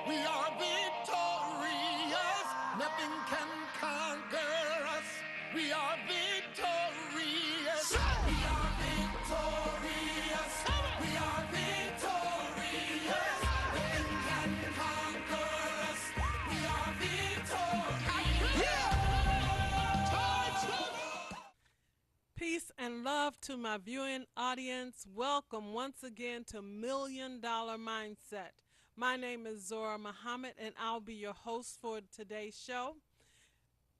We are victorious. Nothing can conquer us. We are victorious. We are victorious. We are victorious. Nothing can conquer us. We are victorious. Peace and love to my viewing audience. Welcome once again to Million Dollar Mindset. My name is Zora Muhammad, and I'll be your host for today's show.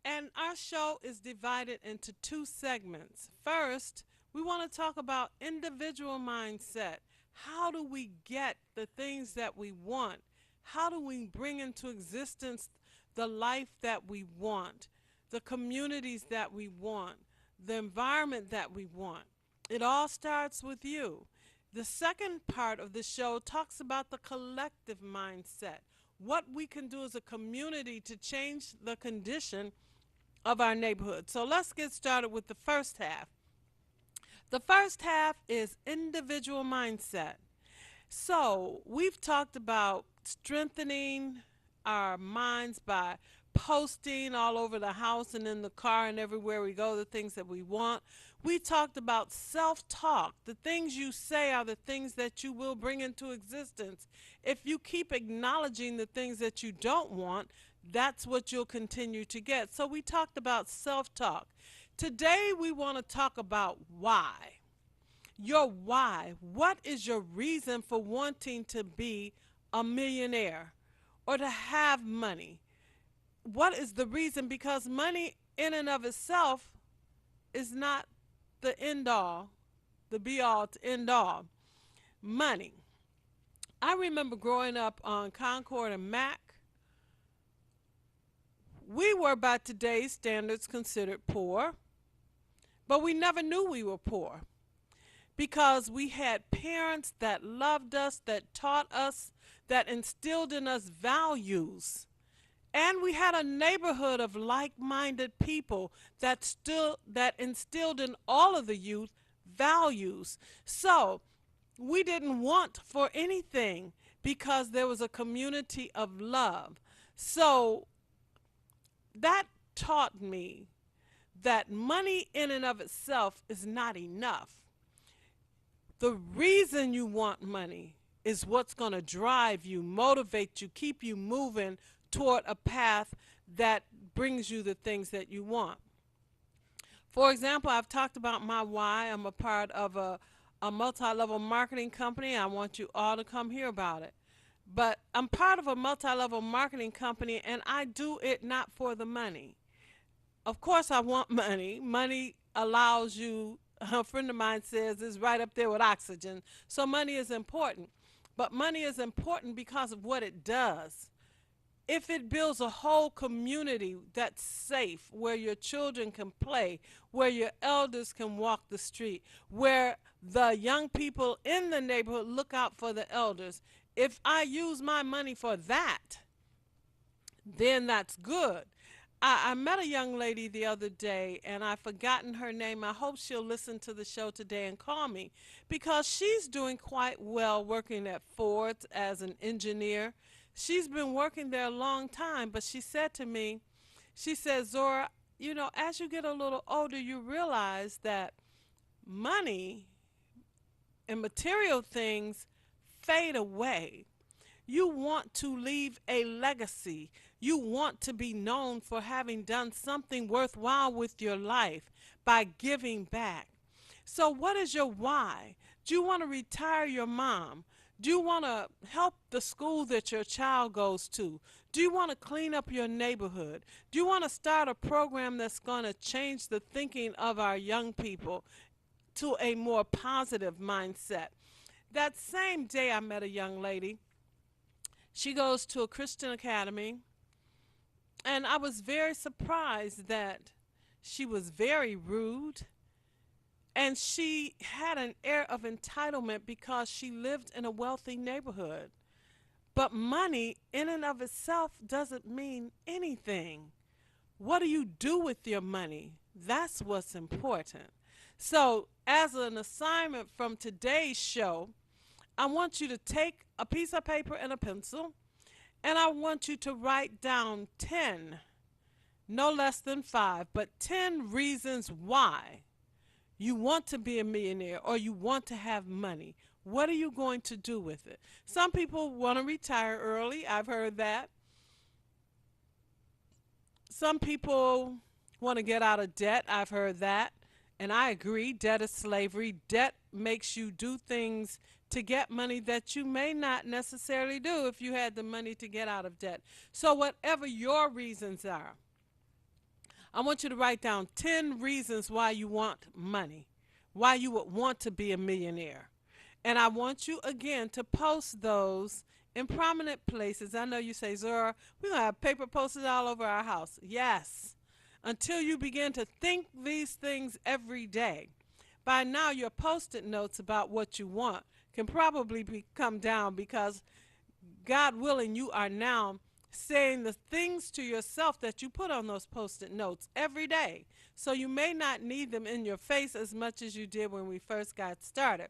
And our show is divided into two segments. First, we want to talk about individual mindset. How do we get the things that we want? How do we bring into existence the life that we want, the communities that we want, the environment that we want? It all starts with you. The second part of the show talks about the collective mindset, what we can do as a community to change the condition of our neighborhood. So let's get started with the first half. The first half is individual mindset. So we've talked about strengthening our minds by posting all over the house and in the car and everywhere we go the things that we want. We talked about self-talk. The things you say are the things that you will bring into existence. If you keep acknowledging the things that you don't want, that's what you'll continue to get. So we talked about self-talk. Today we want to talk about why. Your why. What is your reason for wanting to be a millionaire or to have money? What is the reason? Because money in and of itself is not the end all, the be all to end all. Money. I remember growing up on Concord and Mack. We were by today's standards considered poor, but we never knew we were poor because we had parents that loved us, that taught us, that instilled in us values. And we had a neighborhood of like-minded people that instilled in all of the youth values. So we didn't want for anything because there was a community of love. So that taught me that money in and of itself is not enough. The reason you want money is what's going to drive you, motivate you, keep you moving toward a path that brings you the things that you want. For example, I've talked about my why. I'm a part of a multi-level marketing company. I want you all to come hear about it. But I'm part of a multi-level marketing company, and I do it not for the money. Of course, I want money. Money allows you, a friend of mine says, is right up there with oxygen. So money is important. But money is important because of what it does. If it builds a whole community that's safe, where your children can play, where your elders can walk the street, where the young people in the neighborhood look out for the elders, if I use my money for that, then that's good. I met a young lady the other day, and I've forgotten her name. I hope she'll listen to the show today and call me, because she's doing quite well working at Ford's as an engineer. She's been working there a long time, but she said to me, she said, Zora, you know, as you get a little older, you realize that money and material things fade away. You want to leave a legacy. You want to be known for having done something worthwhile with your life by giving back. So what is your why? Do you want to retire your mom? Do you want to help the school that your child goes to? Do you want to clean up your neighborhood? Do you want to start a program that's going to change the thinking of our young people to a more positive mindset? That same day I met a young lady. She goes to a Christian academy, and I was very surprised that she was very rude, and she had an air of entitlement because she lived in a wealthy neighborhood. But money in and of itself doesn't mean anything. What do you do with your money? That's what's important. So, as an assignment from today's show, I want you to take a piece of paper and a pencil, And I want you to write down 10, no less than 5, but 10 reasons why you want to be a millionaire or you want to have money. What are you going to do with it? Some people want to retire early. I've heard that. Some people want to get out of debt. I've heard that. And I agree. Debt is slavery. Debt makes you do things to get money that you may not necessarily do if you had the money to get out of debt. So, whatever your reasons are, I want you to write down 10 reasons why you want money, why you would want to be a millionaire. And I want you again to post those in prominent places. I know you say, Zora, we're going to have paper posted all over our house. Yes, until you begin to think these things every day. By now, your post-it notes about what you want can probably come down because, God willing, you are now saying the things to yourself that you put on those post-it notes every day. So you may not need them in your face as much as you did when we first got started.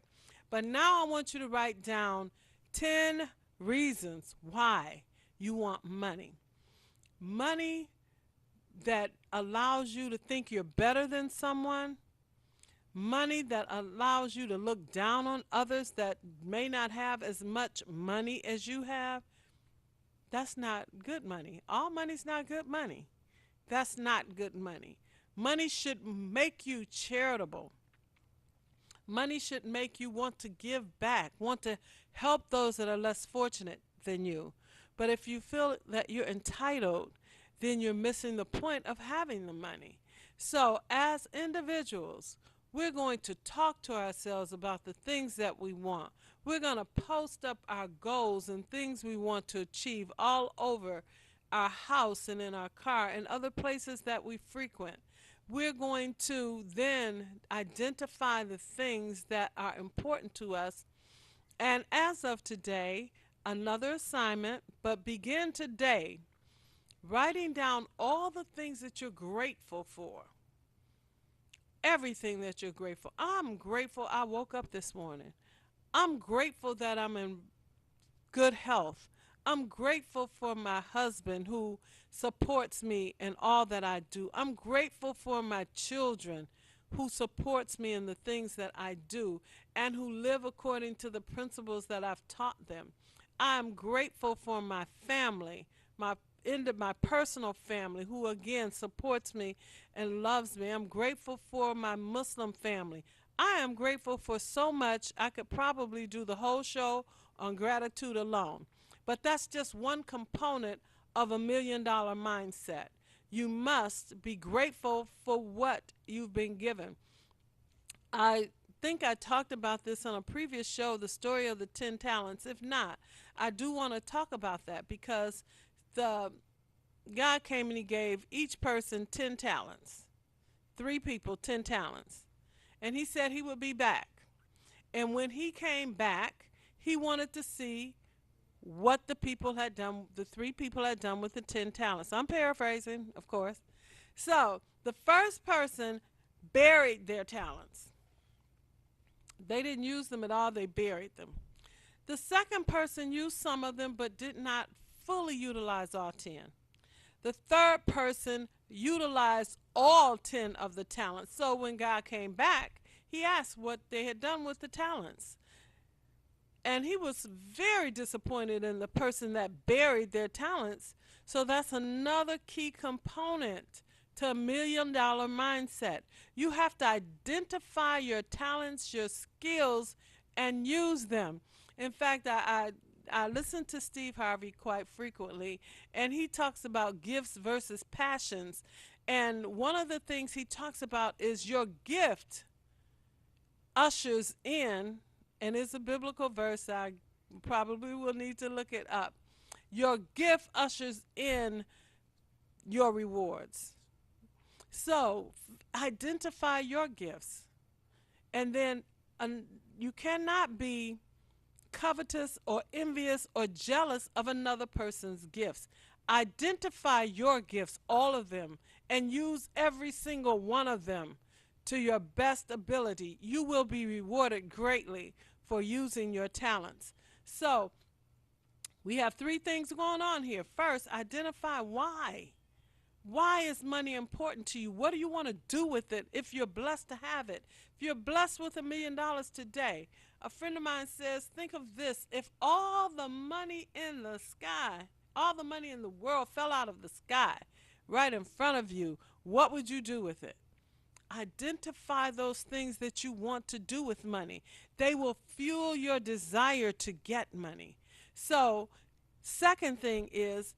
But now I want you to write down 10 reasons why you want money. Money that allows you to think you're better than someone. Money that allows you to look down on others that may not have as much money as you have. That's not good money. All money's not good money. That's not good money. Money should make you charitable. Money should make you want to give back, want to help those that are less fortunate than you. But if you feel that you're entitled, then you're missing the point of having the money. So, as individuals, we're going to talk to ourselves about the things that we want. We're going to post up our goals and things we want to achieve all over our house and in our car and other places that we frequent. We're going to then identify the things that are important to us. And as of today, another assignment, but begin today writing down all the things that you're grateful for. Everything that you're grateful. I'm grateful I woke up this morning. I'm grateful that I'm in good health. I'm grateful for my husband who supports me in all that I do. I'm grateful for my children who supports me in the things that I do and who live according to the principles that I've taught them. I'm grateful for my family, my personal family who again supports me and loves me. I'm grateful for my Muslim family. I am grateful for so much. I could probably do the whole show on gratitude alone. But that's just one component of $1 million mindset. You must be grateful for what you've been given. I think I talked about this on a previous show, the story of the 10 talents. If not, I do want to talk about that because the God came and he gave each person 10 talents. 3 people, 10 talents. And he said he would be back. And when he came back, he wanted to see what the people had done, the 3 people had done with the 10 talents. I'm paraphrasing, of course. So the first person buried their talents. They didn't use them at all, they buried them. The second person used some of them but did not fully utilize all 10. The third person utilized all 10 of the talents. So when God came back, he asked what they had done with the talents. And he was very disappointed in the person that buried their talents. So that's another key component to $1 million mindset. You have to identify your talents, your skills, and use them. In fact, I listen to Steve Harvey quite frequently, and he talks about gifts versus passions. And one of the things he talks about is your gift ushers in, and it's a biblical verse, I probably will need to look it up. Your gift ushers in your rewards. So identify your gifts, and then you cannot be covetous or envious or jealous of another person's gifts. Identify your gifts, all of them, and use every single one of them to your best ability. You will be rewarded greatly for using your talents. So We have three things going on here. First, identify why. Why is money important to you? What do you want to do with it if you're blessed to have it? If you're blessed with $1 million today, a friend of mine says, think of this. If all the money in the sky, all the money in the world fell out of the sky right in front of you, what would you do with it? Identify those things that you want to do with money. They will fuel your desire to get money. So, second thing is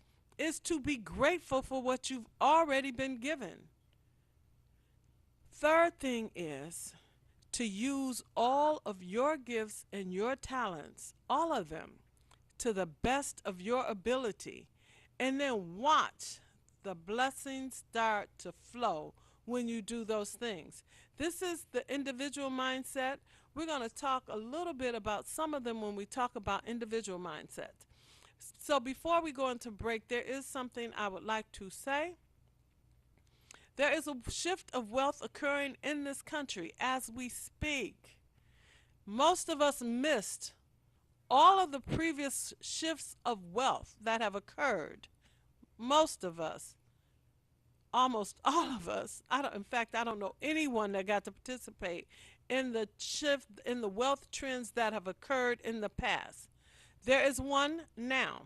to be grateful for what you've already been given. Third thing is to use all of your gifts and your talents, all of them, to the best of your ability, and then watch the blessings start to flow when you do those things. This is the individual mindset. We're going to talk a little bit about some of them when we talk about individual mindsets. So before we go into break, there is something I would like to say. There is a shift of wealth occurring in this country as we speak. Most of us missed all of the previous shifts of wealth that have occurred. Most of us, almost all of us. In fact, I don't know anyone that got to participate in the shift in the wealth trends that have occurred in the past. There is one now.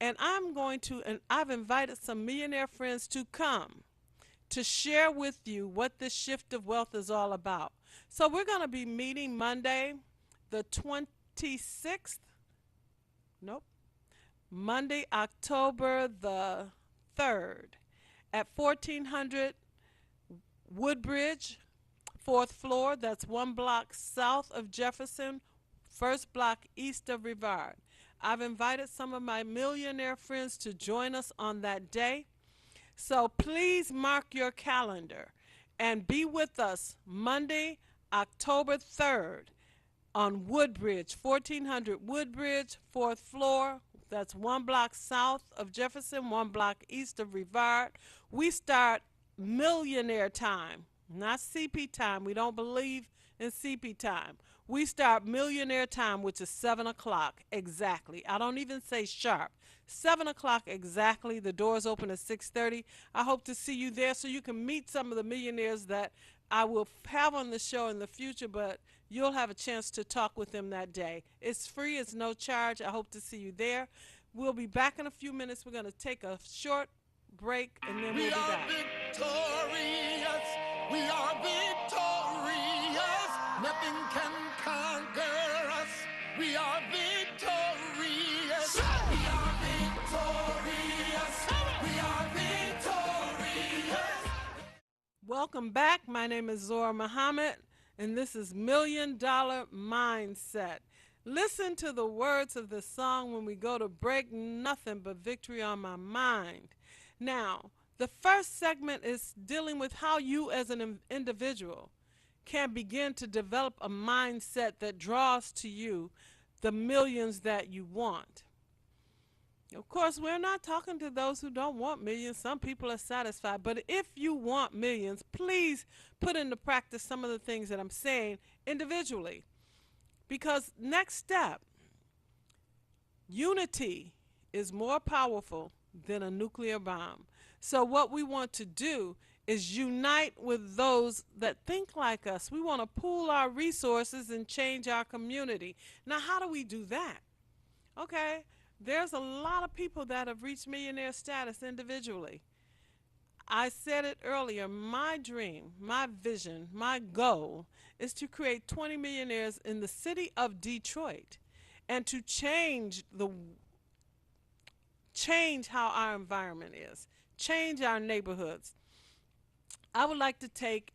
And I've invited some millionaire friends to come to share with you what this shift of wealth is all about. So we're going to be meeting Monday, the 26th. Nope. Monday, October the 3rd at 1400 Woodbridge, 4th floor. That's one block south of Jefferson, first block east of Rivard. I've invited some of my millionaire friends to join us on that day. So please mark your calendar and be with us Monday, October 3rd on Woodbridge, 1400 Woodbridge, 4th floor. That's one block south of Jefferson, one block east of Rivard. We start millionaire time, not CP time. We don't believe in CP time. We start millionaire time, which is 7 o'clock exactly. I don't even say sharp. 7 o'clock exactly. The doors open at 6:30. I hope to see you there so you can meet some of the millionaires that I will have on the show in the future, but you'll have a chance to talk with them that day. It's free. It's no charge. I hope to see you there. We'll be back in a few minutes. We're going to take a short break, and then we'll be back. Victorious. We are victorious. Nothing can conquer us. We are victorious. We are victorious. We are victorious. Welcome back. My name is Zora Muhammad, and this is $1 Million Mindset. Listen to the words of the song when we go to break. Nothing but victory on my mind. Now, the first segment is dealing with how you as an individual can begin to develop a mindset that draws to you the millions that you want. Of course, we're not talking to those who don't want millions. Some people are satisfied. But if you want millions, please put into practice some of the things that I'm saying individually. Because next step, unity is more powerful than a nuclear bomb. So what we want to do is unite with those that think like us. We want to pool our resources and change our community. Now, how do we do that? Okay, there's a lot of people that have reached millionaire status individually. I said it earlier, my dream, my vision, my goal is to create 20 millionaires in the city of Detroit and to change how our environment is, change our neighborhoods. I would like to take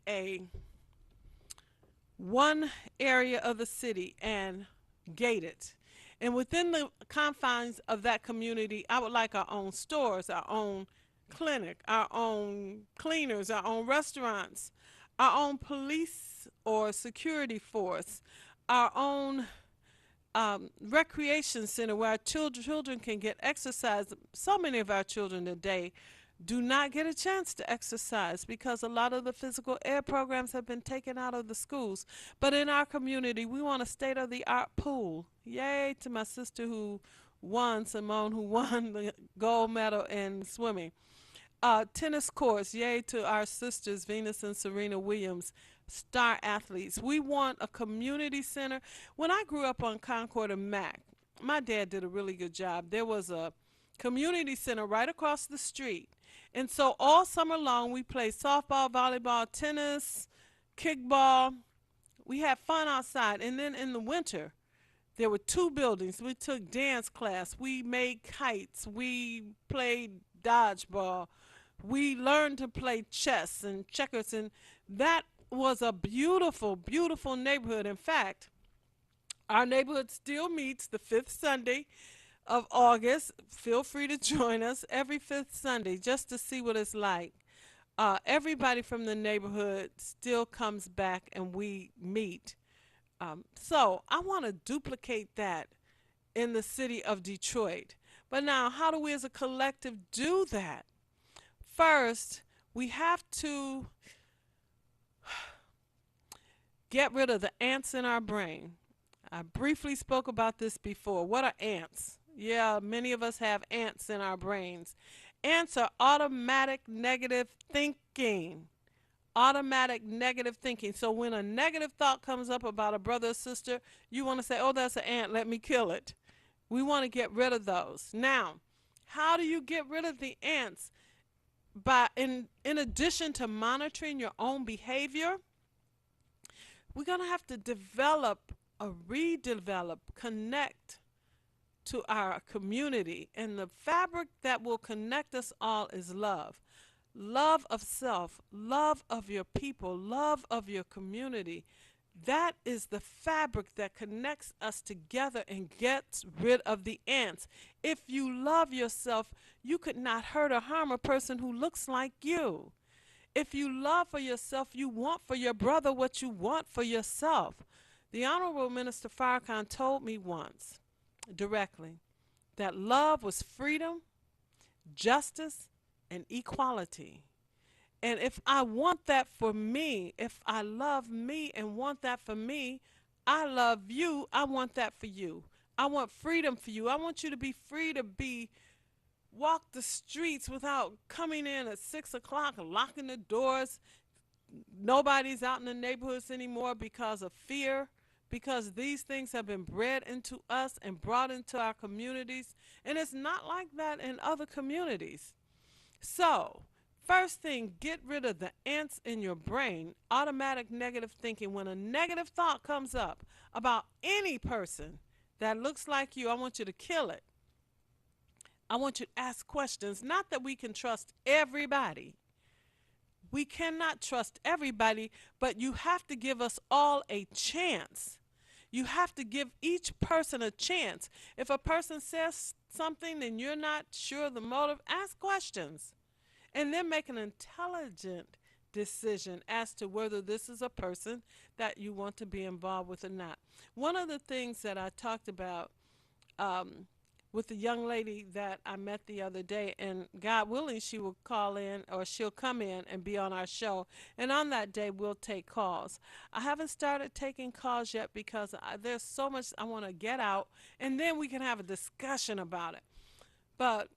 one area of the city and gate it. And within the confines of that community, I would like our own stores, our own clinic, our own cleaners, our own restaurants, our own police or security force, our own recreation center where our children can get exercise. So many of our children today do not get a chance to exercise because a lot of the physical ed programs have been taken out of the schools. But in our community, we want a state-of-the-art pool. Yay to my sister who won, Simone, who won the gold medal in swimming. Tennis courts, yay to our sisters, Venus and Serena Williams, star athletes. We want a community center. When I grew up on Concord and Mac, my dad did a really good job. There was a community center right across the street. And so all summer long, we played softball, volleyball, tennis, kickball. We had fun outside. And then in the winter, there were two buildings. We took dance class. We made kites. We played dodgeball. We learned to play chess and checkers. And that was a beautiful, beautiful neighborhood. In fact, our neighborhood still meets the fifth Sunday of August. Feel free to join us every fifth Sunday just to see what it's like. Everybody from the neighborhood still comes back and we meet. So I want to duplicate that in the city of Detroit. But now, how do we as a collective do that? First, we have to get rid of the ants in our brain. I briefly spoke about this before. What are ants? Yeah, many of us have ants in our brains. Ants are automatic negative thinking. Automatic negative thinking. So when a negative thought comes up about a brother or sister, you want to say, oh, that's an ant, let me kill it. We want to get rid of those. Now, how do you get rid of the ants? By in addition to monitoring your own behavior, we're going to have to develop redevelop, connect to our community. And the fabric that will connect us all is love. Love of self, love of your people, love of your community. That is the fabric that connects us together and gets rid of the ants. If you love yourself, you could not hurt or harm a person who looks like you. If you love for yourself, you want for your brother what you want for yourself. The Honorable Minister Farrakhan told me once, directly, that love was freedom, justice, and equality. And if I want that for me, if I love me and want that for me, I love you, I want that for you. I want freedom for you. I want you to be free to walk the streets without coming in at 6 o'clock and locking the doors. Nobody's out in the neighborhoods anymore because of fear, because these things have been bred into us and brought into our communities. And it's not like that in other communities. So, first thing, get rid of the ants in your brain, automatic negative thinking. When a negative thought comes up about any person that looks like you, I want you to kill it. I want you to ask questions. Not that we can trust everybody. We cannot trust everybody, but you have to give us all a chance. You have to give each person a chance. If a person says something and you're not sure of the motive, ask questions. And then make an intelligent decision as to whether this is a person that you want to be involved with or not. One of the things that I talked about with the young lady that I met the other day, and God willing, she will call in or she'll come in and be on our show. And on that day, we'll take calls. I haven't started taking calls yet because there's so much I want to get out, and then we can have a discussion about it. But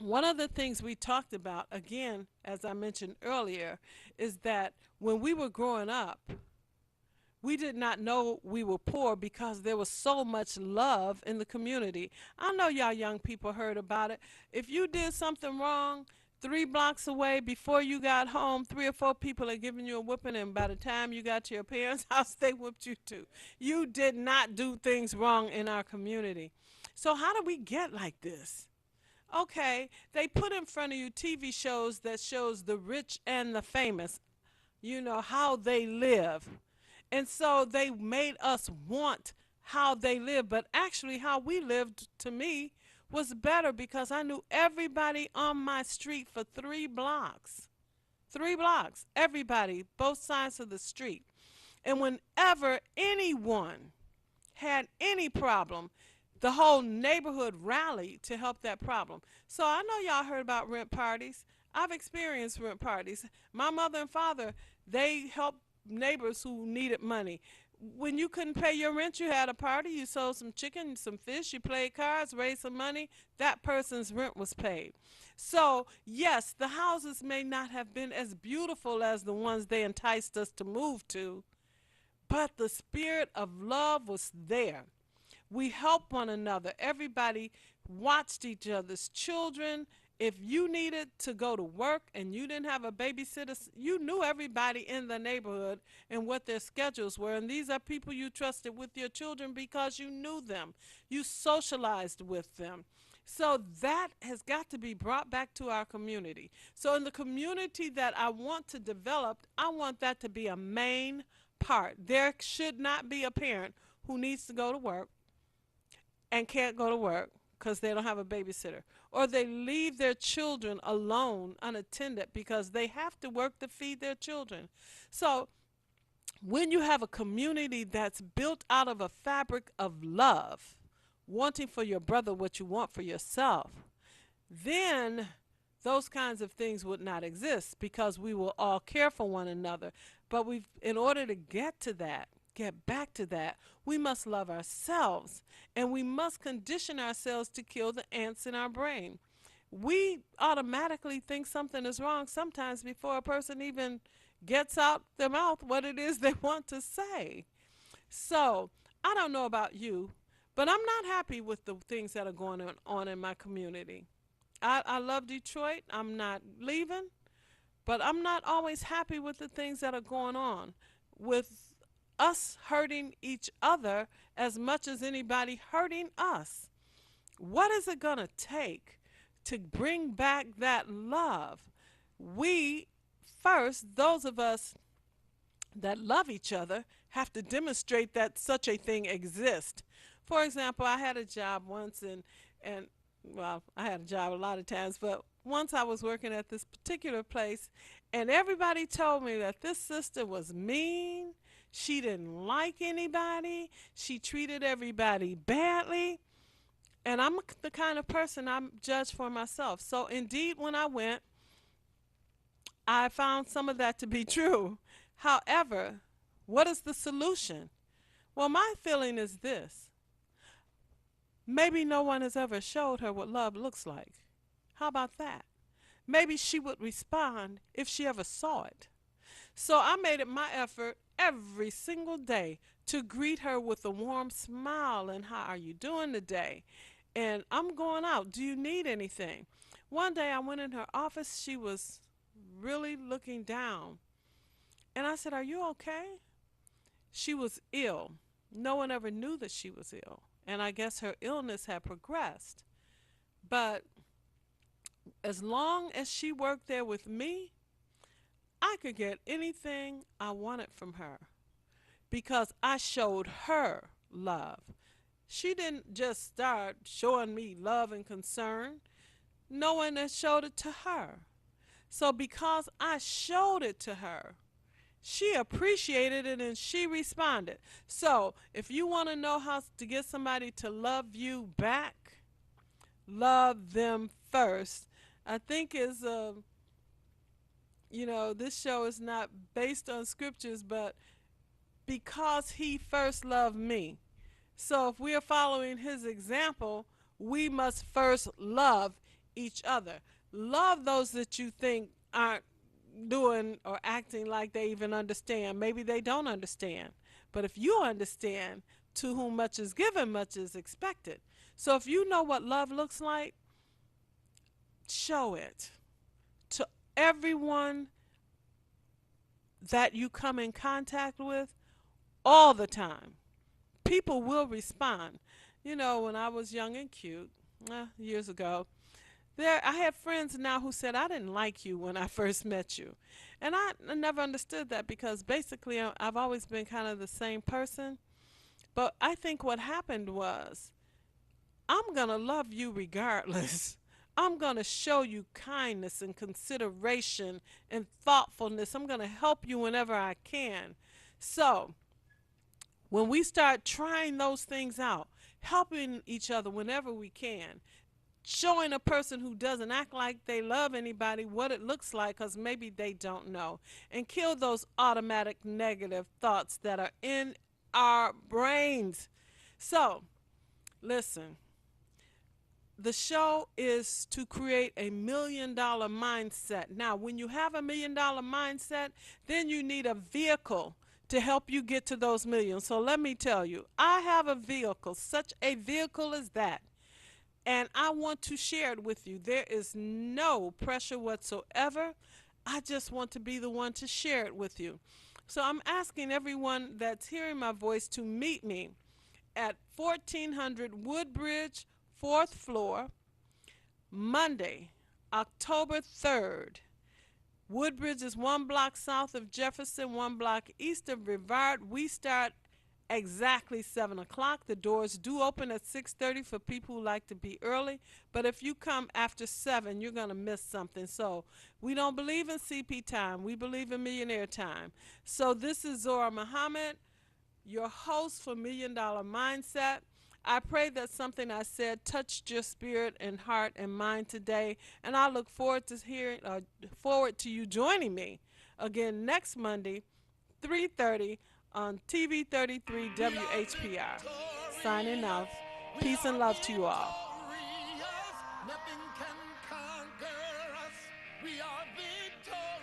one of the things we talked about, again, as I mentioned earlier, is that when we were growing up, we did not know we were poor because there was so much love in the community. I know y'all young people heard about it. If you did something wrong, 3 blocks away before you got home, 3 or 4 people are giving you a whooping, and by the time you got to your parents' house, they whooped you too. You did not do things wrong in our community. So how do we get like this? Okay, they put in front of you TV shows that shows the rich and the famous, you know, how they live. And so they made us want how they live, but actually how we lived, to me, was better because I knew everybody on my street for 3 blocks. 3 blocks, everybody, both sides of the street. And whenever anyone had any problem, the whole neighborhood rallied to help that problem. So I know y'all heard about rent parties. I've experienced rent parties. My mother and father, they helped neighbors who needed money. When you couldn't pay your rent, you had a party, you sold some chicken, some fish, you played cards, raised some money. That person's rent was paid. So, yes, the houses may not have been as beautiful as the ones they enticed us to move to, but the spirit of love was there. We helped one another. Everybody watched each other's children. If you needed to go to work and you didn't have a babysitter, you knew everybody in the neighborhood and what their schedules were. And these are people you trusted with your children because you knew them. You socialized with them. So that has got to be brought back to our community. So in the community that I want to develop, I want that to be a main part. There should not be a parent who needs to go to work and can't go to work because they don't have a babysitter, or they leave their children alone unattended because they have to work to feed their children. So when you have a community that's built out of a fabric of love, wanting for your brother what you want for yourself, then those kinds of things would not exist because we will all care for one another. But in order to get back to that, we must love ourselves, and we must condition ourselves to kill the ants in our brain. We automatically think something is wrong sometimes before a person even gets out their mouth what it is they want to say. So, I don't know about you, but I'm not happy with the things that are going on in my community. I love Detroit. I'm not leaving, but I'm not always happy with the things that are going on with us hurting each other as much as anybody hurting us. What is it going to take to bring back that love? We, first, those of us that love each other, have to demonstrate that such a thing exists. For example, I had a job once, and well, I had a job a lot of times, but once I was working at this particular place, and everybody told me that this sister was mean. She didn't like anybody. She treated everybody badly. And I'm the kind of person I'm judged for myself. So, indeed, when I went, I found some of that to be true. However, what is the solution? Well, my feeling is this: maybe no one has ever showed her what love looks like. How about that? Maybe she would respond if she ever saw it. So I made it my effort every single day to greet her with a warm smile and how are you doing today? And I'm going out. Do you need anything? One day I went in her office. She was really looking down. And I said, "Are you okay?" She was ill. No one ever knew that she was ill. And I guess her illness had progressed. But as long as she worked there with me, I could get anything I wanted from her because I showed her love. She didn't just start showing me love and concern. No one has showed it to her. So because I showed it to her, she appreciated it and she responded. So if you want to know how to get somebody to love you back, love them first. I think this show is not based on scriptures, but because he first loved me. So if we are following his example, we must first love each other. Love those that you think aren't doing or acting like they even understand. Maybe they don't understand. But if you understand, to whom much is given, much is expected. So if you know what love looks like, show it to everyone that you come in contact with all the time. People will respond. When I was young and cute, years ago, I have friends now who said, "I didn't like you when I first met you." And I never understood that because basically I've always been kind of the same person. But I think what happened was, I'm going to love you regardless. I'm going to show you kindness and consideration and thoughtfulness. I'm going to help you whenever I can. So, when we start trying those things out, helping each other whenever we can, showing a person who doesn't act like they love anybody what it looks like because maybe they don't know, and kill those automatic negative thoughts that are in our brains. So, listen, the show is to create $1 million mindset. Now, when you have $1 million mindset, then you need a vehicle to help you get to those millions. So let me tell you, I have a vehicle, such a vehicle as that, and I want to share it with you. There is no pressure whatsoever. I just want to be the one to share it with you. So I'm asking everyone that's hearing my voice to meet me at 1400 Woodbridge, 4th floor, Monday, October 3rd. Woodbridge is 1 block south of Jefferson, 1 block east of Brevard. We start exactly 7 o'clock. The doors do open at 6:30 for people who like to be early. But if you come after 7, you're going to miss something. So we don't believe in CP time. We believe in millionaire time. So this is Zora Muhammad, your host for $1 Million Mindset. I pray that something I said touched your spirit and heart and mind today, and I look forward to forward to you joining me again next Monday, 3:30 on TV 33 We are WHPR. Signing victorious. off. We Peace are and love to you all. victorious. Nothing can conquer us. We are victorious.